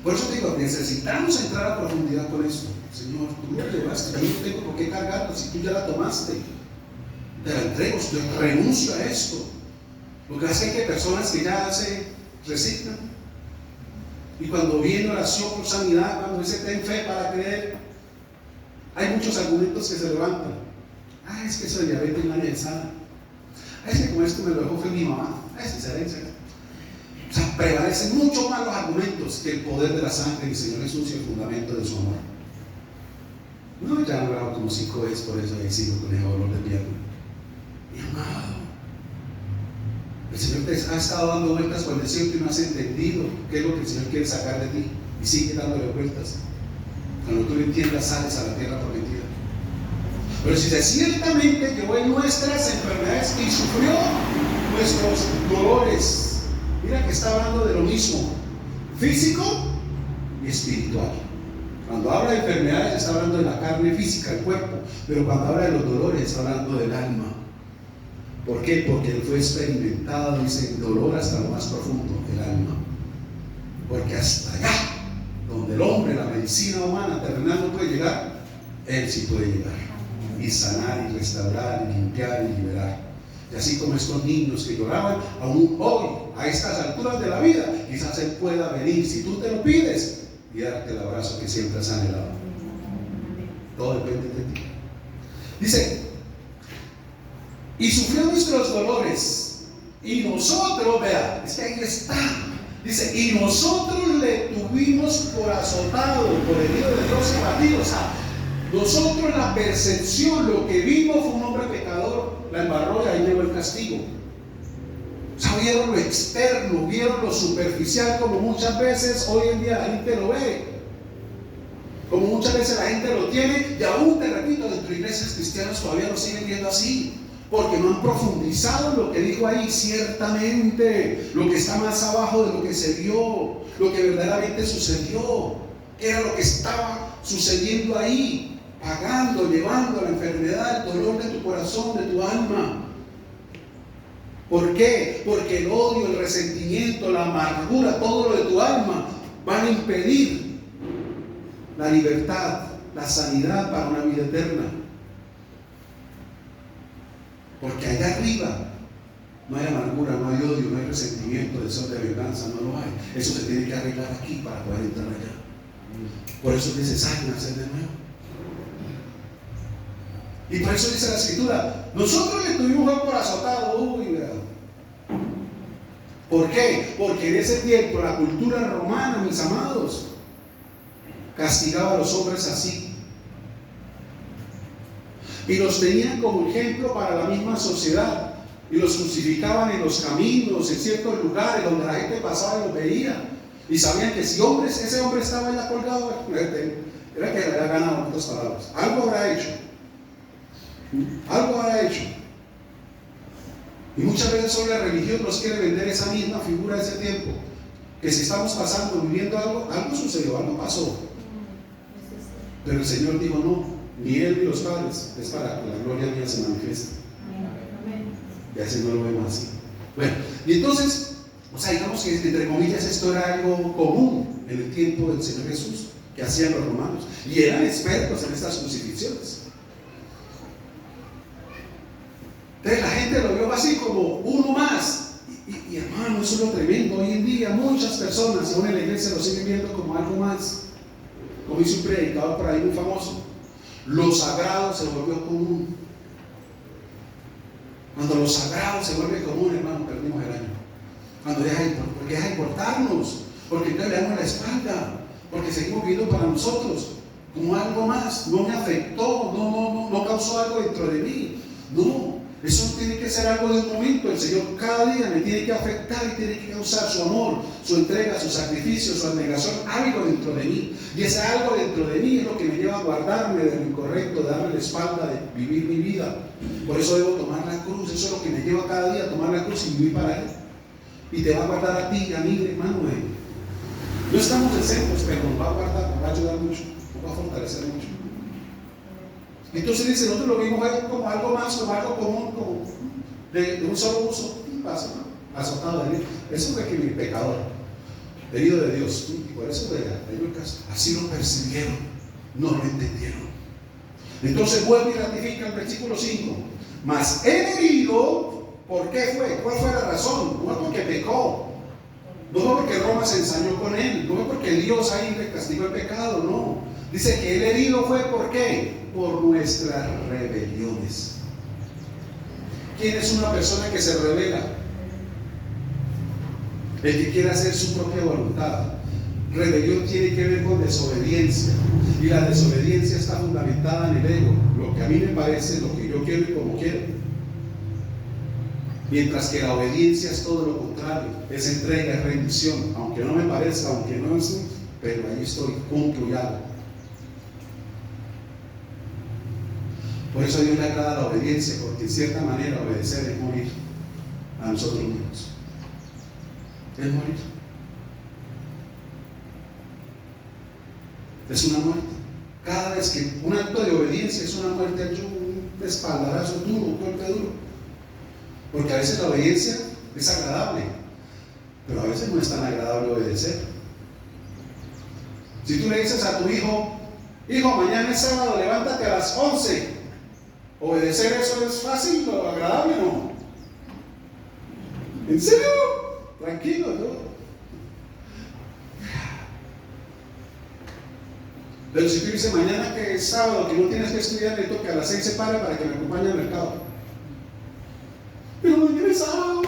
S1: Por eso te digo, necesitamos entrar a profundidad con esto. Señor, tú lo llevaste, yo no tengo por qué cargarlas si tú ya la tomaste. Te la entrego, yo renuncio a esto. Lo que hace es que hay personas que ya se resignan. Y cuando viene oración por sanidad, cuando dice ten fe para creer, hay muchos argumentos que se levantan. Es que eso de diabetes nadie sana. Es que con esto me lo dejó fue mi mamá. Es herencia. O sea, prevalecen mucho más los argumentos que el poder de la sangre del Señor Jesús y el fundamento de su amor. No, ya no grabo como 5 veces, por eso ahí sigo con el dolor de pierna. Mi amado, el Señor te ha estado dando vueltas por el desierto y no has entendido qué es lo que el Señor quiere sacar de ti y sigue dándole vueltas. Cuando tú lo entiendas, sales a la tierra prometida. Pero si ciertamente llevó en nuestras enfermedades y sufrió nuestros dolores, mira que está hablando de lo mismo, físico y espiritual. Cuando habla de enfermedades está hablando de la carne física, el cuerpo, pero cuando habla de los dolores está hablando del alma. ¿Por qué? Porque él fue experimentado, dice, dolor hasta lo más profundo, el alma. Porque hasta allá, donde el hombre, la medicina humana terrenal no puede llegar, él sí puede llegar. Y sanar, y restaurar, y limpiar, y liberar. Y así como estos niños que lloraban, aún hoy, a estas alturas de la vida, quizás él pueda venir, si tú te lo pides, y darte el abrazo que siempre has anhelado. Todo depende de ti. Dice, y sufrió nuestros dolores, y nosotros, vea, es que ahí está, dice, y nosotros le tuvimos por azotado, por herido de Dios y batido. O sea, nosotros la percepción, lo que vimos fue un hombre pecador, la embarró y ahí llegó el castigo. O sea, vieron lo externo, vieron lo superficial, como muchas veces hoy en día la gente lo ve, como muchas veces la gente lo tiene, y aún te repito, dentro de iglesias cristianas todavía lo siguen viendo así, porque no han profundizado en lo que dijo ahí. Ciertamente lo que está más abajo de lo que se vio, lo que verdaderamente sucedió, era lo que estaba sucediendo ahí, pagando, llevando la enfermedad, el dolor de tu corazón, de tu alma. ¿Por qué? Porque el odio, el resentimiento, la amargura, todo lo de tu alma van a impedir la libertad, la sanidad para una vida eterna. Porque allá arriba no hay amargura, no hay odio, no hay resentimiento, deseo de venganza, no lo hay. Eso se tiene que arreglar aquí para poder entrar allá. Por eso es necesario nacer de nuevo. Y por eso dice la Escritura, nosotros le tuvimos por azotado. ¿Por qué? Porque en ese tiempo la cultura romana, mis amados, castigaba a los hombres así. Y los tenían como ejemplo para la misma sociedad. Y los crucificaban en los caminos, en ciertos lugares donde la gente pasaba y los veía. Y sabían que si ese hombre estaba allá colgado, era que le había ganado, en otras palabras. Algo habrá hecho. Algo habrá hecho. Y muchas veces hoy la religión nos quiere vender esa misma figura de ese tiempo. Que si estamos pasando, viviendo algo, algo sucedió, algo pasó. Pero el Señor dijo no, ni Él ni los padres, es para que la gloria mía se manifieste. Y así no lo vemos así. Bueno, y entonces, o sea, digamos que entre comillas esto era algo común en el tiempo del Señor Jesús, que hacían los romanos. Y eran expertos en estas crucifixiones. Entonces la gente lo vio así como uno más. Y hermano, eso es lo tremendo. Hoy en día muchas personas, aún en la iglesia, lo siguen viendo como algo más. Como dice un predicador por ahí muy famoso, lo sagrado se volvió común. Cuando lo sagrado se vuelve común, hermano, perdimos el año. Cuando porque deja de importarnos, porque entonces le damos la espalda, porque seguimos viviendo para nosotros como algo más. No me afectó, no causó algo dentro de mí. No, eso tiene que ser algo de un momento. El Señor cada día me tiene que afectar y tiene que causar su amor, su entrega, su sacrificio, su abnegación, algo dentro de mí. Y ese algo dentro de mí es lo que me lleva a guardarme de lo incorrecto, de darme la espalda, de vivir mi vida. Por eso debo tomar la cruz. Eso es lo que me lleva cada día a tomar la cruz y vivir para Él. Y te va a guardar a ti y a mí, hermano. No estamos exentos, pero nos va a guardar, nos va a ayudar mucho, nos va a fortalecer mucho. Entonces dice, nosotros lo vimos como algo más, como algo común, como de un solo uso, azotado de Dios. Eso fue que mi pecador, herido de Dios, y por eso de Lucas, así lo persiguieron, no lo entendieron. Entonces vuelve y ratifica el versículo 5. Mas el herido, ¿por qué fue? ¿Cuál fue la razón? No es porque pecó, no fue porque Roma se ensañó con él, no fue porque Dios ahí le castigó el pecado, no. Dice que el herido fue ¿por qué? Por nuestras rebeliones. ¿Quién es una persona que se rebela? El que quiere hacer su propia voluntad. Rebelión tiene que ver con desobediencia. Y la desobediencia está fundamentada en el ego. Lo que a mí me parece, lo que yo quiero y como quiero. Mientras que la obediencia es todo lo contrario. Es entrega, es rendición. Aunque no me parezca, aunque no es, pero ahí estoy, cumplo y hago. Por eso a Dios le agrada la obediencia, porque en cierta manera obedecer es morir a nosotros mismos. Es morir. Es una muerte. Cada vez que un acto de obediencia es una muerte, hecho un espaldarazo duro, un golpe duro. Porque a veces la obediencia es agradable, pero a veces no es tan agradable obedecer. Si tú le dices a tu hijo, hijo, mañana es sábado, levántate a las 11. ¿Obedecer eso es fácil o agradable o no? ¿En serio? Tranquilo, ¿no? Pero si tú dices mañana que es sábado, que no tienes que estudiar, le toca a las 6 se para que me acompañe al mercado. Pero mañana es sábado,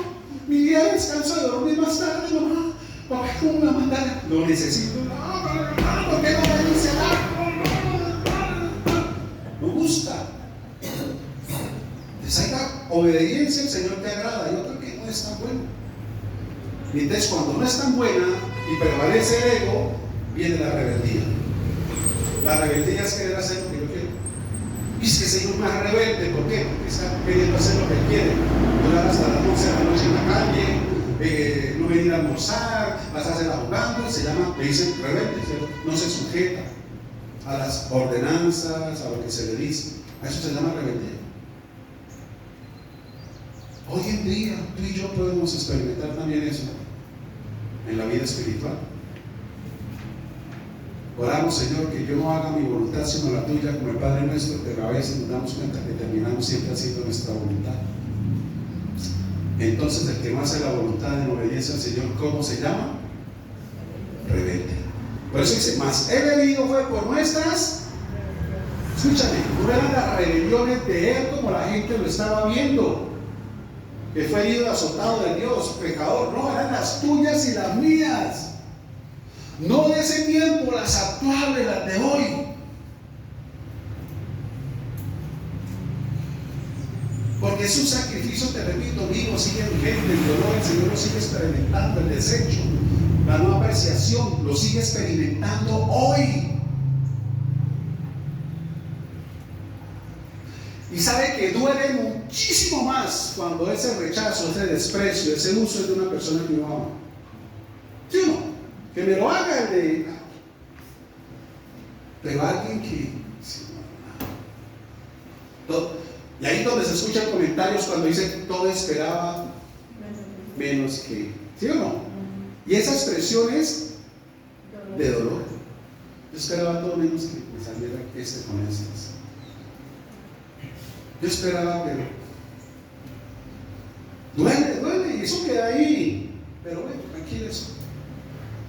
S1: mi día de descanso de dormir más tarde, mamá. Papá, ¿cómo me va a mandar? Lo necesito. No, ¿por qué no me dice nada? No gusta. Entonces hay obediencia, el Señor te agrada, y otro que no es tan bueno. Y entonces cuando no es tan buena y prevalece el ego, viene la rebeldía. La rebeldía es querer hacer lo que yo quiero. Y es que el Señor más rebelde, ¿por qué? Porque está queriendo hacer lo que Él quiere. Durar hasta las 11 de la noche en la calle, no venir a almorzar, pasarse jugando, y se llama, le dicen rebelde, ¿cierto? No se sujeta a las ordenanzas, a lo que se le dice. A eso se llama rebeldía. Hoy en día, tú y yo podemos experimentar también eso en la vida espiritual. Oramos, Señor, que yo no haga mi voluntad sino la tuya, como el Padre nuestro, pero a veces nos damos cuenta que terminamos siempre haciendo nuestra voluntad. Entonces, el que no hace la voluntad en obediencia al Señor, ¿cómo se llama? Rebelde. Por eso dice, más el herido fue por nuestras. Escúchame, no eran las rebeliones de él como la gente lo estaba viendo, que fue herido, azotado de Dios, pecador. No, eran las tuyas y las mías. No de ese tiempo, las actuales, las de hoy. Porque su sacrificio, te repito, vivo, sigue vigente, el dolor, el Señor lo sigue experimentando, el desecho, la no apreciación, lo sigue experimentando hoy. Y sabe que duele muchísimo más cuando ese rechazo, ese desprecio, ese uso es de una persona que no ama. ¿Sí o no? Que me lo haga el de. Pero alguien que. Sí, no. Y ahí donde se escuchan comentarios cuando dicen todo esperaba menos que. ¿Sí o no? Y esa expresión es de dolor. Yo esperaba todo menos que me saliera con esas. Yo esperaba, pero duele, y eso queda ahí. Pero bueno, tranquilos.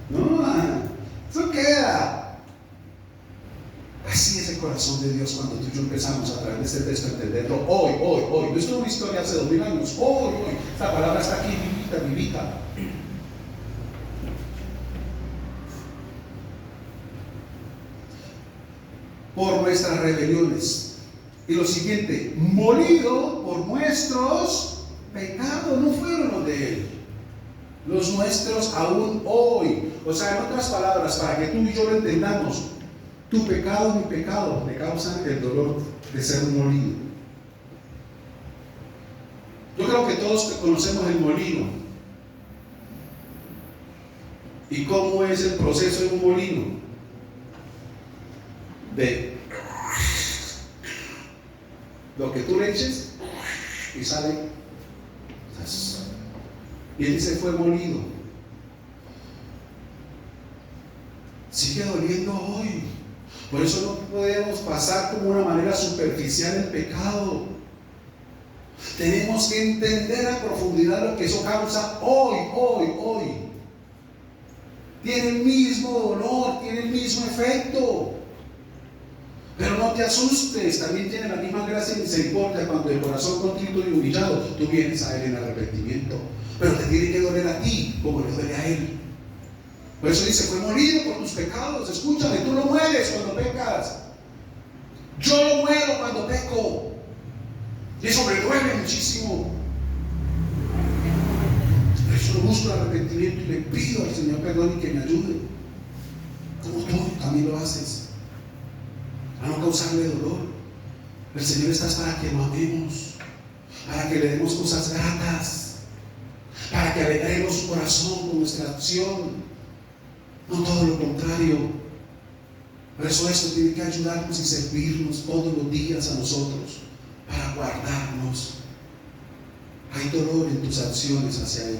S1: No, eso queda. Así es el corazón de Dios cuando tú y yo empezamos a través de este texto a entenderlo hoy. No es una historia hace 2000 años. Hoy. Esta palabra está aquí, vivita. Por nuestras rebeliones. Y lo siguiente, molido por nuestros pecados, no fueron los de él, los nuestros aún hoy. O sea, en otras palabras, para que tú y yo lo entendamos, tu pecado, mi pecado, me causan el dolor de ser molido. Yo creo que todos conocemos el molino. ¿Y cómo es el proceso de un molino? De lo que tú le eches y sale. Y él dice, fue molido. Sigue doliendo hoy. Por eso no podemos pasar como una manera superficial el pecado. Tenemos que entender a profundidad lo que eso causa hoy. Tiene el mismo dolor, tiene el mismo efecto. Pero no te asustes, también tiene la misma gracia y misericordia cuando el corazón contrito y humillado, tú vienes a Él en arrepentimiento. Pero te tiene que doler a ti como le duele a Él. Por eso dice, fue molido por tus pecados. Escúchame, tú no mueres cuando pecas. Yo no muero cuando peco. Y eso me duele muchísimo. Por eso busco el arrepentimiento y le pido al Señor perdón y que me ayude. Como tú también lo haces. A no causarle dolor. El Señor está para que lo amemos, para que le demos cosas gratas, para que alegremos su corazón con nuestra acción, no todo lo contrario. Por eso esto tiene que ayudarnos y servirnos todos los días a nosotros, para guardarnos. Hay dolor en tus acciones hacia Él,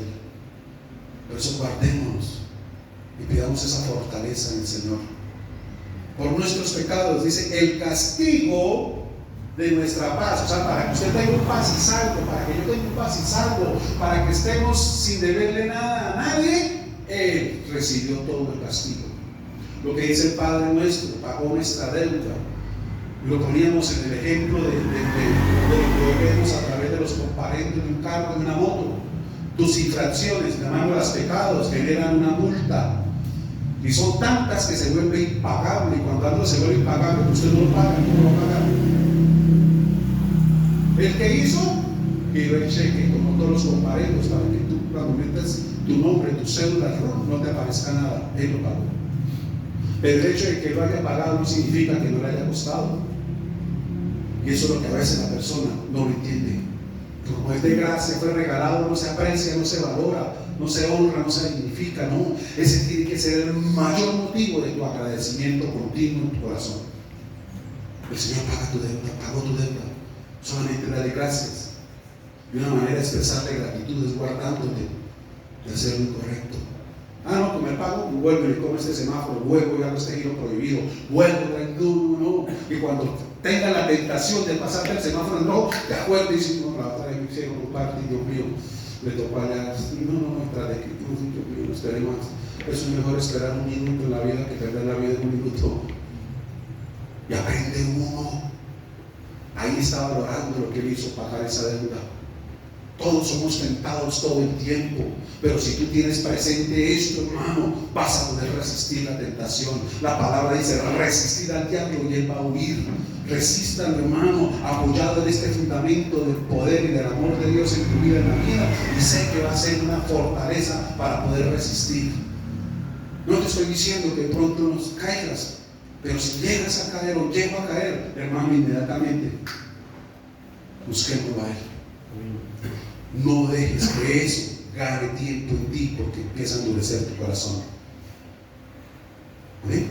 S1: por eso guardémonos y pidamos esa fortaleza en el Señor. Por nuestros pecados, dice, el castigo de nuestra paz. O sea, para que usted tenga un paz y salvo, para que yo tenga un paz y salvo, para que estemos sin deberle nada a nadie, Él recibió todo el castigo. Lo que dice el Padre nuestro, pagó nuestra deuda. Lo poníamos en el ejemplo de lo que vemos a través de los comparendos de un carro, de una moto. Tus infracciones, llamándolas pecados, generan una multa. Y son tantas que se vuelve impagable. Y cuando algo se vuelve impagable, usted no lo paga, ¿cómo lo va a pagar? El que hizo, giró el cheque, como todos los comparendos, para que tú, cuando metas tu nombre, tu cédula, no te aparezca nada. Él lo pagó. Pero el hecho de que lo haya pagado no significa que no le haya costado. Y eso es lo que a veces la persona no lo entiende. Como es de gracia, fue regalado, no se aprecia, no se valora, no se honra, no se dignifica, no. Ese tiene que ser el mayor motivo de tu agradecimiento continuo en tu corazón. El Señor paga tu deuda, pagó tu deuda. Solamente dale gracias. Y una manera de expresarle gratitud es guardándote de hacer lo incorrecto. No, con el pago, vuelvo y como este semáforo, vuelvo y hago este giro prohibido, vuelvo, no. Y cuando tenga la tentación de pasarte el semáforo, no, te acuerdas y dices, no, la otra vez me hicieron un parte, Dios mío, me tocó allá. No, tras de que, Dios mío, no esperé más. Es mejor esperar un minuto en la vida que perder la vida en un minuto. Y aprende uno. Ahí está valorando lo que él hizo, pagar esa deuda. Todos somos tentados todo el tiempo, pero si tú tienes presente esto, hermano, vas a poder resistir la tentación. La palabra dice, resistir al diablo y él va a huir. Resístalo, hermano, apoyado en este fundamento del poder y del amor de Dios en tu vida, en la vida, y sé que va a ser una fortaleza para poder resistir. No te estoy diciendo que pronto nos caigas, pero si llegas a caer o llego a caer, hermano, inmediatamente busquemos a él. No dejes que eso gane tiempo en ti, porque empieza a endurecer tu corazón. ¿Amén?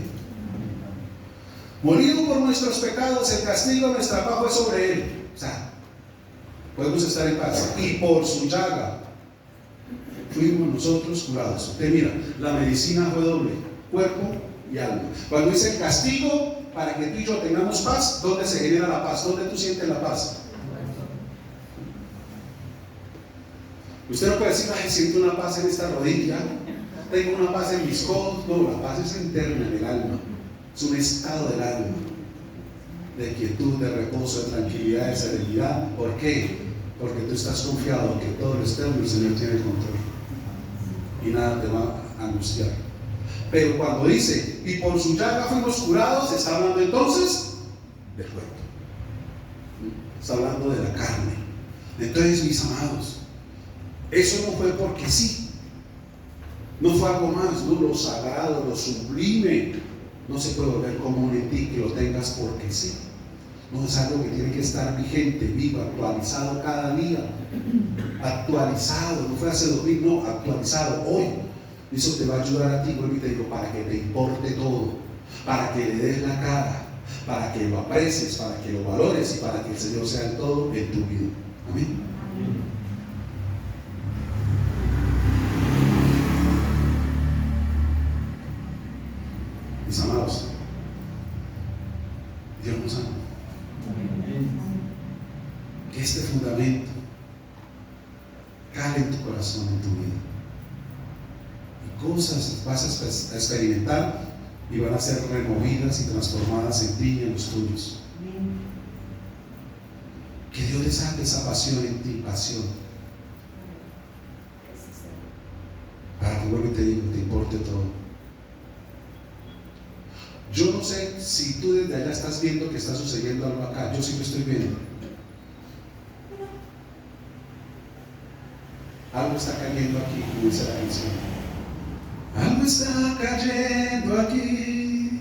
S1: Morido por nuestros pecados, el castigo de nuestra paz fue sobre él. O sea, podemos estar en paz. Y por su llaga fuimos nosotros curados. Usted mira, la medicina fue doble, cuerpo y alma. Cuando dice castigo, para que tú y yo tengamos paz, ¿dónde se genera la paz? ¿Dónde tú sientes la paz? Usted no puede decir, siento una paz en esta rodilla, tengo una paz en mis codos. No, la paz es interna en el alma. Es un estado del alma, de quietud, de reposo, de tranquilidad, de serenidad. ¿Por qué? Porque tú estás confiado que todo lo externo el Señor tiene el control y nada te va a angustiar. Pero cuando dice, y por su llaga fuimos curados, está hablando entonces del cuerpo, está hablando de la carne. Entonces, mis amados, eso no fue porque sí, no fue algo más, no, lo sagrado, lo sublime, no se puede volver común en ti que lo tengas porque sí. No, es algo que tiene que estar vigente, vivo, actualizado cada día. Actualizado, no fue hace 2000, no, actualizado hoy. Eso te va a ayudar a ti, vuelvo y te digo, para que te importe todo, para que le des la cara, para que lo aprecies, para que lo valores y para que el Señor sea el todo en tu vida. Amén. Mis amados, Dios nos ama. Que este fundamento cale en tu corazón, en tu vida. Y cosas vas a experimentar y van a ser removidas y transformadas en ti y en los tuyos. Que Dios le saque esa pasión en ti, pasión. Para que vuelva y te digo, te importe todo. Yo no sé si tú desde allá estás viendo que está sucediendo algo acá. Yo sí lo estoy viendo. Algo está cayendo aquí, como dice la canción. Algo está cayendo aquí,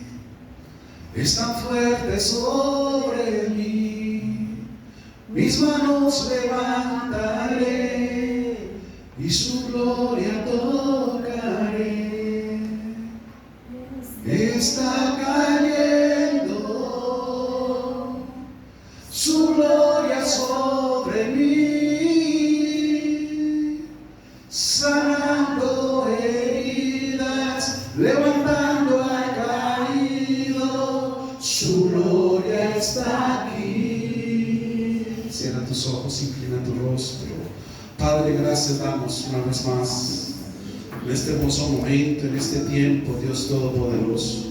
S1: es tan fuerte sobre mí. Mis manos levantaré y su gloria tocaré. Está cayendo su gloria sobre mí, sanando heridas, levantando al caído, su gloria está aquí. Cierra tus ojos, inclina tu rostro. Padre, gracias damos una vez más en este hermoso momento, en este tiempo, Dios Todopoderoso.